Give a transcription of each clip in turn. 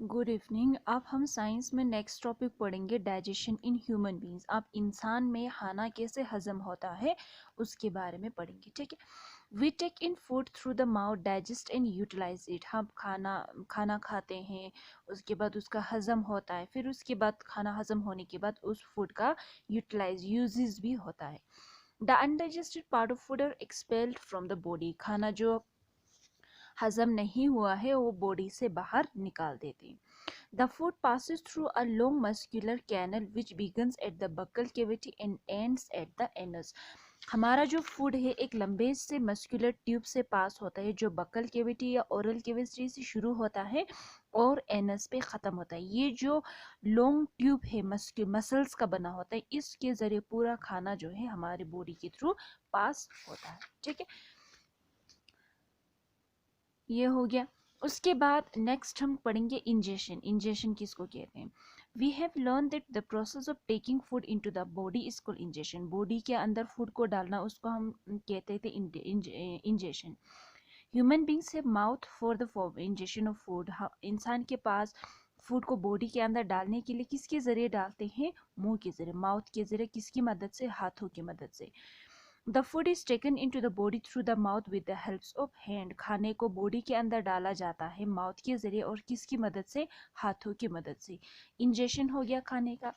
Good evening. अब हम science में नेक्स्ट टॉपिक पढ़ेंगे डाइजेशन इन ह्यूमन बींग्स। आप इंसान में खाना कैसे हजम होता है उसके बारे में पढ़ेंगे, ठीक है। We take in food through the mouth, digest and utilise it. हम खाना खाते हैं, उसके बाद उसका हजम होता है, फिर उसके बाद खाना हजम होने के बाद उस फूड का यूजेस भी होता है। The undigested part of food are expelled from the body. खाना जो हजम नहीं हुआ है वो बॉडी से बाहर निकाल देते हैं। The food passes through a long muscular canal which begins at the buccal cavity and ends at the anus. हमारा जो फूड है एक लंबे से मस्कुलर ट्यूब से पास होता है जो बकल केविटी या ओरल केविटी से शुरू होता है और एनस पे ख़त्म होता है। ये जो लॉन्ग ट्यूब है मसल्स का बना होता है, इसके ज़रिए पूरा खाना जो है हमारे बॉडी के थ्रू पास होता है, ठीक है। ये हो गया। उसके बाद नेक्स्ट हम पढ़ेंगे इंजेशन। इंजेशन किसको कहते हैं? We have learn that the process of taking food into the body is called ingestion. Body के अंदर फूड को डालना उसको हम कहते थे ingestion. Human beings have mouth for the ingestion of food. इंसान के पास फूड को बॉडी के अंदर डालने के लिए किसके जरिए डालते हैं? मुंह के जरिए, माउथ के जरिए। किसकी मदद से? हाथों की मदद से। The food is taken into the body through the mouth with the help of hand. खाने को बॉडी के अंदर डाला जाता है माउथ के जरिए और किसकी मदद से? हाथों की मदद से। इंजेशन हो गया खाने का।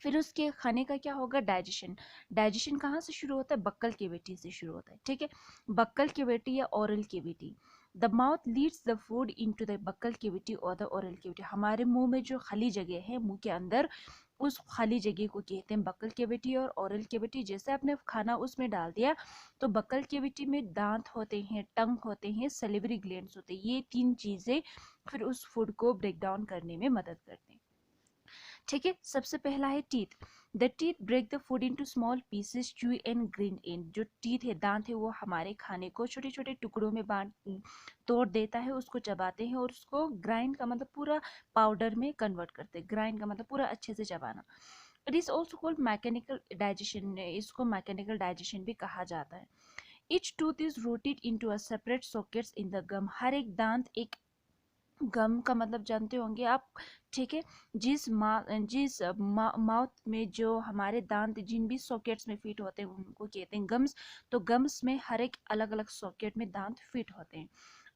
फिर उसके खाने का क्या होगा? डाइजेशन। डाइजेशन कहाँ से शुरू होता है? बक्कल केविटी से शुरू होता है, ठीक है। बक्कल केविटी या oral cavity. The mouth leads the food into the buccal cavity और द ओरल केविटी। हमारे मुंह में जो खाली जगह है मुंह के अंदर, उस खाली जगह को कहते हैं बक्कल केविटी और ओरल केविटी। जैसे आपने खाना उसमें डाल दिया तो बक्कल केविटी में दांत होते हैं, टंग होते हैं, सलिवरी ग्लैंड्स होते हैं। ये तीन चीज़ें फिर उस फूड को ब्रेक डाउन करने में मदद करते हैं, ठीक है। सबसे पहला है teeth. The teeth break the food into small pieces, chew and grind in. जो टीथ है, दांत है, वो हमारे खाने को छोटे छोटे टुकड़ों में तोड़ देता है, उसको चबाते हैं और उसको ग्राइंड का मतलब पूरा पाउडर में कन्वर्ट करते हैं। ग्राइंड का मतलब पूरा अच्छे से चबाना। It is also called mechanical digestion. इसको मैकेनिकल डाइजेशन भी कहा जाता है। Each tooth is rooted into a separate sockets in the gum. हर एक दांत एक, गम का मतलब जानते होंगे आप, ठीक है। जिस माउथ में जो हमारे दांत जिन भी सॉकेट्स में फिट होते हैं उनको कहते हैं गम्स। तो गम्स में हर एक अलग अलग सॉकेट में दांत फिट होते हैं।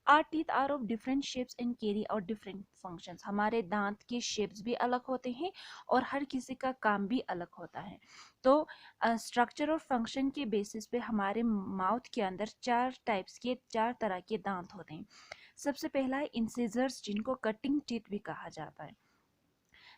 Our teeth are of different shapes and carry out different functions. हमारे दांत के शेप्स भी अलग होते हैं और हर किसी का काम भी अलग होता है। तो स्ट्रक्चर और फंक्शन के बेसिस पे हमारे माउथ के अंदर चार तरह के दांत होते हैं। सबसे पहला है इंसिजर्स, जिनको कटिंग टीथ भी कहा जाता है।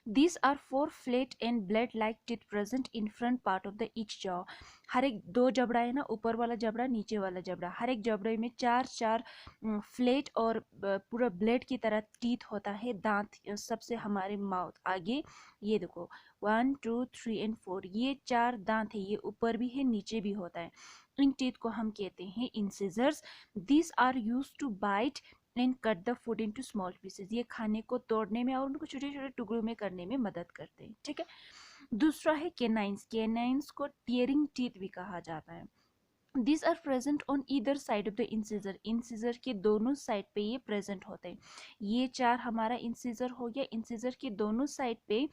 These are four flat and blade-like teeth present in front part of the each jaw. हर एक दो जबड़ा है ना, ऊपर वाला जबड़ा, नीचे वाला जबड़ा। हर एक जबड़े में चार चार फ्लेट और पूरा ब्लेड की तरह टीथ होता है। दांत सबसे हमारे माउथ आगे, ये देखो 1 2 3 एंड 4, ये चार दांत है। ये ऊपर भी है, नीचे भी होता है। इन टीथ को हम कहते हैं incisors. These are used to bite and cut the food into small pieces. ये खाने को तोड़ने में और उनको छोटे छोटे टुकड़ों में करने में मदद करते हैं, ठीक है। दूसरा है केनाइंस। केनाइंस को टीयरिंग टीथ भी कहा जाता है। These are present on either side of the incisor. Incisor के दोनों साइड पे ये प्रेजेंट होते हैं। ये चार हमारा इंसिजर हो गया। इंसिजर के दोनों साइड पे,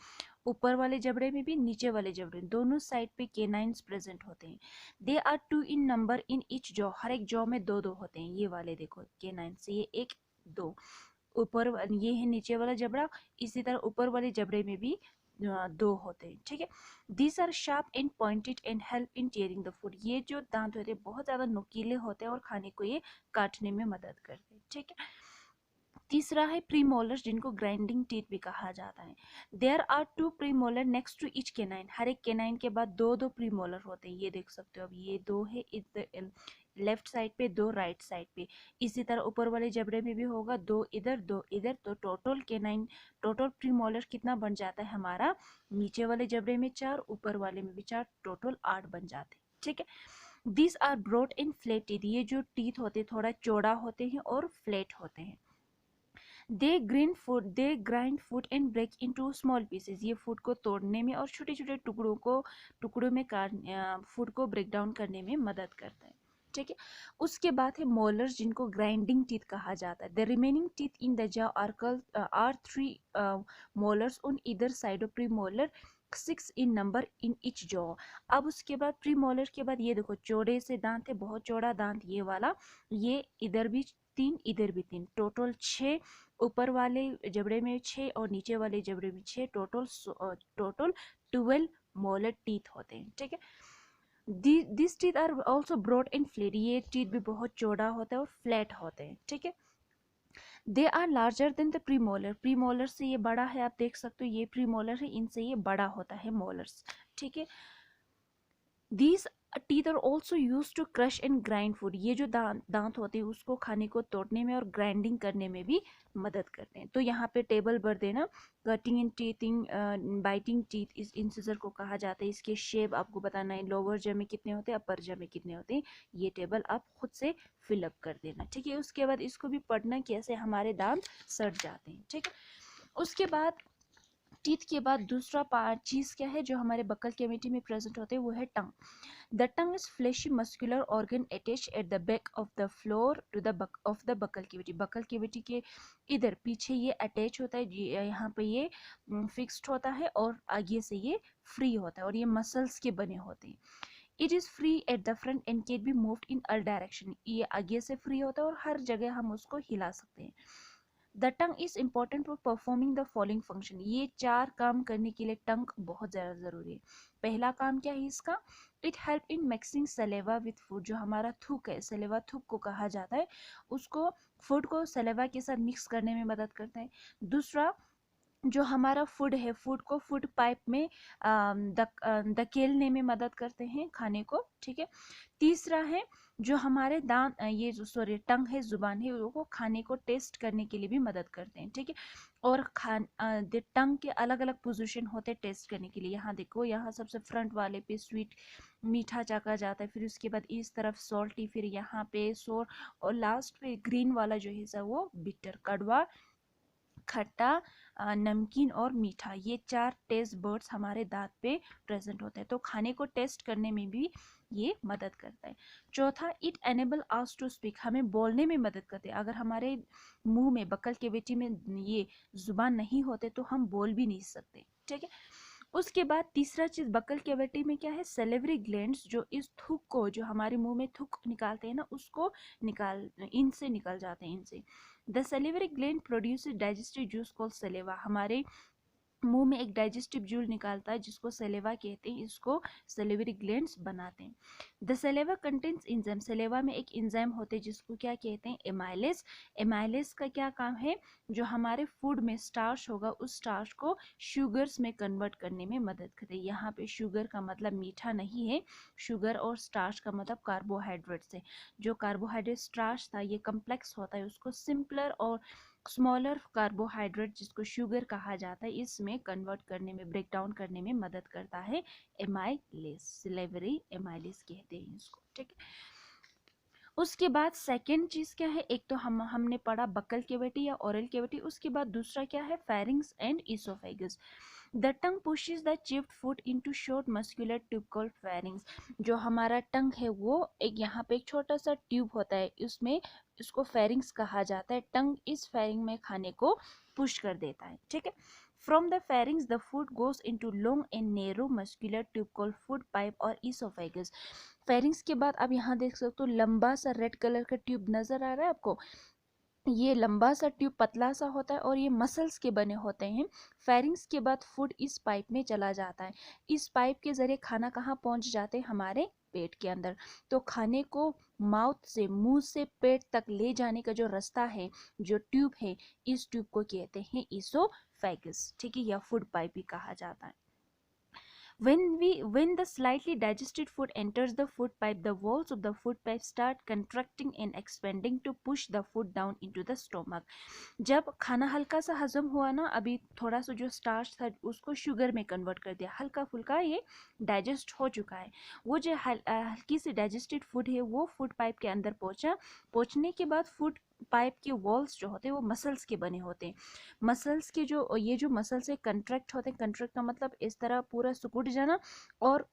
ऊपर वाले जबड़े में भी, नीचे वाले जबड़े, दोनों साइड पे केनाइंस प्रेजेंट होते हैं। They are 2 in number in each jaw. हर एक जॉ में दो दो होते हैं। ये वाले देखो केनाइंस, ये एक दो, ऊपर ये है नीचे वाला जबड़ा, इसी तरह ऊपर वाले जबड़े में भी दो होते हैं, ठीक है। These are sharp and pointed and help in tearing the food. ये जो दांत होते हैं बहुत ज़्यादा नुकीले होते हैं और खाने को ये काटने में मदद करते हैं, ठीक है। तीसरा है प्रीमोलर्स, जिनको ग्राइंडिंग टीथ भी कहा जाता है। There are 2 premolar next to each canine. हर एक केनाइन के बाद दो दो प्रीमोलर होते हैं। ये देख सकते हो, अब ये दो है लेफ्ट साइड पे, दो राइट साइड पे। इसी तरह ऊपर वाले जबड़े में भी होगा, दो इधर दो इधर। तो टोटल प्रीमोलर कितना बन जाता है हमारा? नीचे वाले जबड़े में 4, ऊपर वाले में भी 4, टोटल 8 बन जाते हैं, ठीक है। This are broad in flat teeth. ये जो टीथ होते हैं थोड़ा चौड़ा होते हैं और फ्लैट होते हैं। They grind food and break into small pieces. ये फूड को तोड़ने में और छोटे छोटे टुकड़ों में फूड को ब्रेक डाउन करने में मदद करता है। ठीक है। उसके बाद है मोलर्स, जिनको ग्राइंडिंग टीथ कहा जाता है। The remaining teeth in the jaw are 3 molars on either side of premolar, 6 in number in each jaw. अब उसके बाद प्री मोलर के बाद ये देखो चौड़े से दांत है, बहुत चौड़ा दांत ये वाला, ये इधर भी 3 इधर भी 3, टोटल 6, ऊपर वाले जबड़े में 6 और नीचे वाले जबड़े में 6, टोटल 12 मोलर टीथ होते हैं। ठीक है। This teeth are also broad and flat, ये टीथ भी बहुत चौड़ा होता है और फ्लैट होते हैं। ठीक है। They are larger than the premolar, premolar से ये बड़ा है, आप देख सकते हो ये प्रीमोलर है, इनसे ये बड़ा होता है मोलर्स। ठीक है। These teeth are also used to crush and grind food, ये जो दांत होते हैं उसको खाने को तोड़ने में और ग्राइंडिंग करने में भी मदद करते हैं। तो यहाँ पे टेबल भर देना, cutting and teething, biting teeth इस इंसिजर को कहा जाता है। इसके शेप आपको बताना है, लोअर जॉ में कितने होते हैं, अपर जॉ में कितने होते हैं, ये टेबल आप खुद से फिलअप कर देना। ठीक है। उसके बाद इसको भी पढ़ना कैसे हमारे दांत सड़ जाते हैं। ठीक है। उसके बाद टीथ के बाद दूसरा पार्ट चीज क्या है जो हमारे बकल कैविटी में प्रेजेंट होते हैं, वो है tongue. The tongue is fleshy muscular organ attach at the back of the floor to the of the buccal cavity, buccal cavity के इधर पीछे ये अटैच होता है, यहाँ पे ये फिक्स्ड होता है और आगे से ये फ्री होता है और ये मसल्स के बने होते हैं। It is free at the front end can be moved in all direction, ये आगे से फ्री होता है और हर जगह हम उसको हिला सकते हैं। The tongue is important for performing the following function, ये 4 काम करने के लिए टंग बहुत ज़्यादा ज़रूरी है। पहला काम क्या है इसका, it help in mixing saliva with food, जो हमारा थूक है, सलेवा थूक को कहा जाता है, उसको फूड को सलेवा के साथ मिक्स करने में मदद करता है। दूसरा जो हमारा फूड है, फूड को फूड पाइप में धकेलने में मदद करते हैं खाने को। ठीक है। तीसरा है जो हमारे दांत, ये जो सॉरी टंग है, जुबान है, वो खाने को टेस्ट करने के लिए भी मदद करते हैं। ठीक है। और टंग के अलग अलग पोजीशन होते हैं टेस्ट करने के लिए। यहाँ देखो, यहाँ सबसे फ्रंट वाले पे स्वीट मीठा चाका जाता है, फिर उसके बाद इस तरफ सॉल्टी, फिर यहाँ पे सोर, और लास्ट पे ग्रीन वाला जो हिस्सा वो बिटर, कड़वा, खट्टा, नमकीन और मीठा, ये 4 टेस्ट बर्ड्स हमारे दांत पे प्रेजेंट होते हैं। तो खाने को टेस्ट करने में भी ये मदद करता है। चौथा, it enable us to speak, हमें बोलने में मदद करते हैं। अगर हमारे मुंह में, बकल कैविटी में ये जुबान नहीं होते तो हम बोल भी नहीं सकते। ठीक है। उसके बाद तीसरा चीज बकल कैविटी में क्या है, सेलेवरी ग्लैंड्स, जो इस थूक को, जो हमारे मुंह में थूक निकालते हैं ना, उसको इनसे निकल जाते हैं, इनसे। The salivary gland produces digestive juice called saliva, हमारे मुंह में एक डाइजेस्टिव जूल निकालता है जिसको सलेवा कहते हैं, इसको सलेवरी ग्लैंड्स बनाते हैं। The saliva contains enzyme, saliva में एक एंजाइम होते हैं जिसको क्या कहते हैं, एमाइलेज। एमाइलेज का क्या काम है, जो हमारे फूड में स्टार्च होगा उस स्टार्च को शुगर्स में कन्वर्ट करने में मदद करते हैं। यहाँ पे शुगर का मतलब मीठा नहीं है, शुगर और स्टार्च का मतलब कार्बोहाइड्रेट से, जो कार्बोहाइड्रेट स्टार्च था ये कम्प्लेक्स होता है, उसको सिंपलर और स्मॉलर कार्बोहाइड्रेट जिसको शुगर कहा जाता है इसमें कन्वर्ट करने में, ब्रेक डाउन करने में मदद करता है एमाइलेज, सिलेवरी एमाइलेज कहते हैं इसको। ठीक है। उसके बाद सेकेंड चीज क्या है, एक तो हमने पढ़ा बकल कैविटी या ओरल कैविटी, उसके बाद दूसरा क्या है, pharynx and oesophagus. The tongue pushes the chipped food into short muscular tube called pharynx, जो हमारा टंग है वो एक, यहाँ पे एक छोटा सा ट्यूब होता है, उसमें इसको फेरिंग्स कहा जाता है। टंग इस फेरिंग में खाने को पुश कर देता है। ठीक है। From the pharynx, the food goes into long and narrow muscular tube called food pipe or esophagus. Pharynx के बाद आप यहाँ देख सकते हो लंबा सा रेड कलर का ट्यूब नजर आ रहा है आपको, ये लंबा सा ट्यूब पतला सा होता है और ये मसल्स के बने होते हैं। फेरिंग्स के बाद फूड इस पाइप में चला जाता है, इस पाइप के जरिए खाना कहाँ पहुंच जाते हैं, हमारे पेट के अंदर। तो खाने को माउथ से, मुंह से पेट तक ले जाने का जो रास्ता है, जो ट्यूब है, इस ट्यूब को कहते हैं इसोफेगस। ठीक है, या फूड पाइप भी कहा जाता है। When the slightly digested food enters the food pipe, the walls of the food pipe start contracting and expanding to push the food down into the stomach. जब खाना हल्का सा हजम हुआ ना, अभी थोड़ा सा जो स्टार्च था उसको शुगर में कन्वर्ट कर दिया, हल्का फुल्का ये डाइजेस्ट हो चुका है, वो जो हल्की सी डाइजेस्टेड फूड है वो फूड पाइप के अंदर पहुंचा, पहुंचने के बाद फूड पाइप के वॉल्स जो होते हैं वो मसल्स के बने होते हैं। मसल्स के जो ये जो मसल्स है कंट्रैक्ट होते हैं, कंट्रैक्ट का मतलब इस तरह पूरा सिकुड़ जाना, और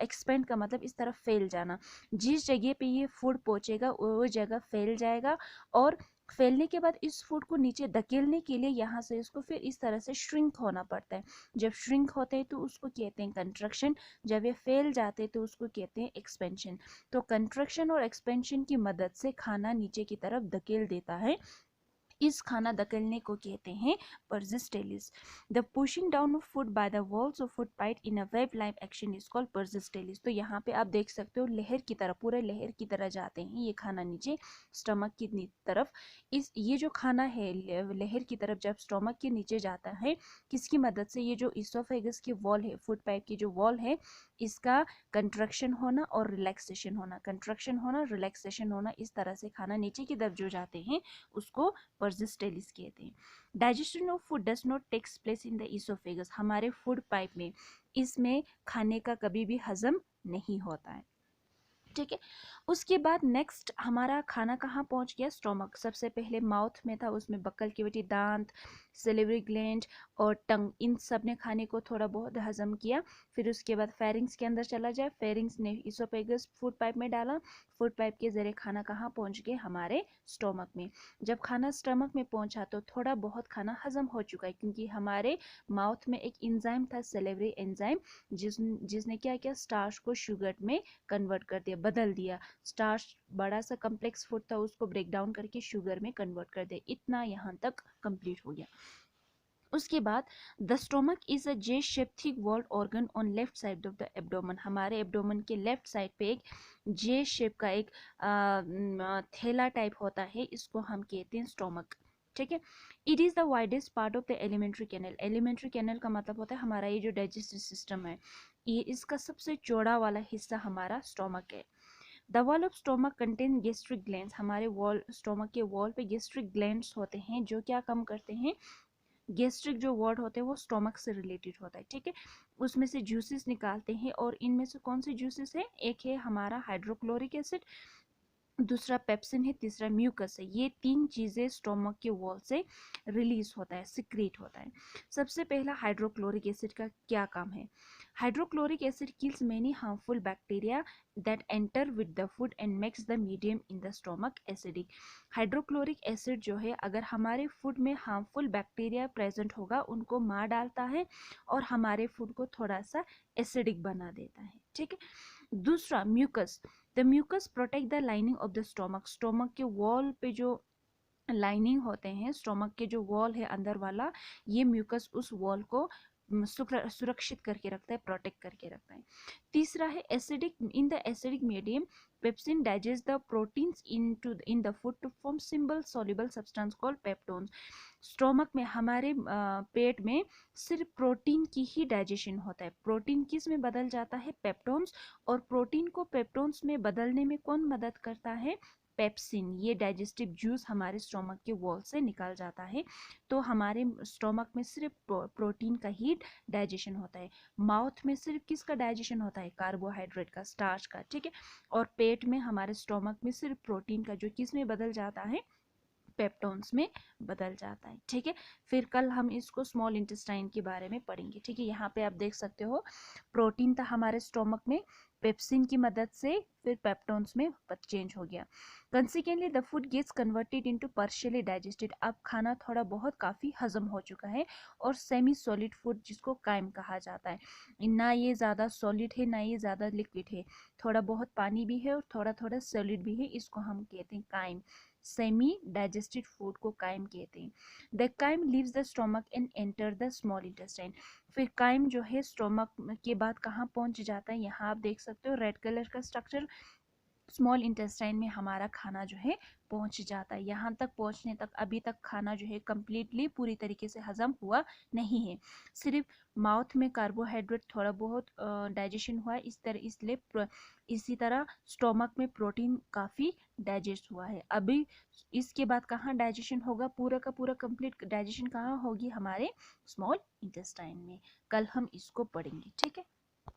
एक्सपेंड का मतलब इस तरह फैल जाना। जिस जगह पे ये फूड पहुंचेगा वो जगह फैल जाएगा, और फैलने के बाद इस फूड को नीचे धकेलने के लिए यहाँ से इसको फिर इस तरह से श्रिंक होना पड़ता है। जब श्रिंक होते हैं तो उसको कहते हैं कंट्रक्शन, जब ये फैल जाते हैं तो उसको कहते हैं एक्सपेंशन। तो कंट्रक्शन और एक्सपेंशन की मदद से खाना नीचे की तरफ धकेल देता है, इस खाना धकेलने को कहते हैं peristalsis. The pushing down of food by the walls of food pipe in a wave like action is called peristalsis. तो यहाँ पे आप देख सकते हो लहर की तरह, पूरे लहर की तरह जाते हैं ये खाना नीचे स्टमक की तरफ। इस ये जो खाना है लहर की तरफ जब स्टमक के नीचे जाता है, किसकी मदद से? ये जो इसोफेगस की वॉल है, फूड पाइप की जो वॉल है, इसका कंट्रक्शन होना और रिलैक्सेशन होना, कंट्रक्शन होना रिलैक्सेशन होना, इस तरह से खाना नीचे की तरफ जो जाते हैं उसको परजिस्टेलिस कहते हैं। Digestion of food does not takes place in the oesophagus. हमारे फूड पाइप में इसमें खाने का कभी भी हजम नहीं होता है, ठीक है। उसके बाद नेक्स्ट हमारा खाना कहाँ पहुंच गया? स्टोमक। सबसे पहले माउथ में था, उसमें बक्कल की बेटी, दांत, सेलिवरी ग्लैंड और टंग, इन सब ने खाने को थोड़ा बहुत हजम किया। फिर उसके बाद फेरिंग्स के अंदर चला जाए, फेरिंग्स ने इसोफेगस फूड पाइप में डाला, फूड पाइप के जरिए खाना कहाँ पहुंच गया? हमारे स्टोमक में। जब खाना स्टमक में पहुंचा तो थोड़ा बहुत खाना हजम हो चुका है, क्योंकि हमारे माउथ में एक एंजाइम था, सेलेवरी एंजाइम, जिसने क्या किया? स्टार्च को शुगर में कन्वर्ट कर दिया, बदल दिया। स्टार्च बड़ा सा कम्प्लेक्स फूड था, उसको ब्रेक डाउन करके शुगर में कन्वर्ट कर दिया। इतना यहाँ तक कंप्लीट हो गया। उसके बाद the stomach is a J shape thick walled organ on left side of the abdomen. हमारे एब्डोमेन के लेफ्ट साइड पे एक जे शेप का एक थैला टाइप होता है, इसको हम कहते हैं स्टोमक, ठीक है। It is the widest part of the alimentary canal. Alimentary canal का मतलब होता है हमारा ये जो डाइजेस्टिव सिस्टम है, ये इसका सबसे चौड़ा वाला हिस्सा हमारा स्टोमक है। The wall of stomach contain gastric glands. हमारे वॉल, स्टोमक के वॉल पे गैस्ट्रिक ग्लैंड्स होते हैं, जो क्या काम करते हैं? गैस्ट्रिक जो वर्ड होते हैं वो स्टोमक से रिलेटेड होता है, ठीक है। उसमें से जूसेस निकालते हैं, और इनमें से कौन से जूसेस है? एक है हमारा हाइड्रोक्लोरिक एसिड, दूसरा पेप्सिन है, तीसरा म्यूकस है। ये तीन चीजें स्टोमक के वॉल से रिलीज होता है, सिक्रेट होता है। सबसे पहला हाइड्रोक्लोरिक एसिड का क्या काम है? Hydrochloric acid kills many harmful bacteria that enter with the food and makes the medium in the stomach acidic. Hydrochloric acid जो है अगर हमारे फूड में हार्मफुल बैक्टीरिया प्रेजेंट होगा उनको मार डालता है, और हमारे फूड को थोड़ा सा एसिडिक बना देता है, ठीक है। दूसरा mucus. The mucus protect the lining of the stomach. Stomach के वॉल पे जो लाइनिंग होते हैं, स्टोमक के जो वॉल है अंदर वाला, ये म्यूकस उस वॉल को सुरक्षित करके रखता है, प्रोटेक्ट करके रखता है। तीसरा है acidic. In the acidic medium pepsin digest the proteins in the food to form simple soluble substance called peptones. Stomach में, हमारे पेट में सिर्फ प्रोटीन की ही डाइजेशन होता है। प्रोटीन किस में बदल जाता है? पेप्टोन्स। और प्रोटीन को पेप्टोन्स में बदलने में कौन मदद करता है? पेप्सिन। ये डाइजेस्टिव जूस हमारे स्टोमक के वॉल से निकल जाता है। तो हमारे स्टोमक में सिर्फ प्रोटीन का ही डाइजेशन होता है। माउथ में सिर्फ किसका डाइजेशन होता है? कार्बोहाइड्रेट का, स्टार्च का, ठीक है। और पेट में, हमारे स्टोमक में सिर्फ प्रोटीन का, जो किस में बदल जाता है? पेप्टोन्स में बदल जाता है, ठीक है। फिर कल हम इसको स्मॉल इंटेस्टाइन के बारे में पढ़ेंगे, ठीक है। यहाँ पे आप देख सकते हो प्रोटीन था हमारे स्टोमक में, पेप्सिन की मदद से फिर पेप्टोन्स में चेंज हो गया। Consequently the food gets converted into partially digested. अब खाना थोड़ा बहुत काफ़ी हजम हो चुका है, और सेमी सॉलिड फूड जिसको कायम कहा जाता है, ना ये ज़्यादा सॉलिड है ना ये ज़्यादा लिक्विड है, थोड़ा बहुत पानी भी है और थोड़ा थोड़ा सॉलिड भी है, इसको हम कहते हैं कायम। सेमी डाइजेस्टेड फूड को कायम कहते हैं। द कायम leaves the stomach and enter the small intestine. फिर कायम जो है स्टोमक के बाद कहाँ पहुंच जाता है? यहाँ आप देख सकते हो रेड कलर का स्ट्रक्चर, स्मॉल इंटेस्टाइन में हमारा खाना जो है पहुंच जाता है। यहाँ तक पहुंचने तक अभी तक खाना जो है कंप्लीटली पूरी तरीके से हजम हुआ नहीं है, सिर्फ माउथ में कार्बोहाइड्रेट थोड़ा बहुत डाइजेशन हुआ है, इसलिए इसी तरह स्टोमक में प्रोटीन काफ़ी डाइजेस्ट हुआ है। अभी इसके बाद कहाँ डाइजेशन होगा? पूरा का पूरा कंप्लीट डाइजेशन कहाँ होगी? हमारे स्मॉल इंटेस्टाइन में। कल हम इसको पढ़ेंगे, ठीक है।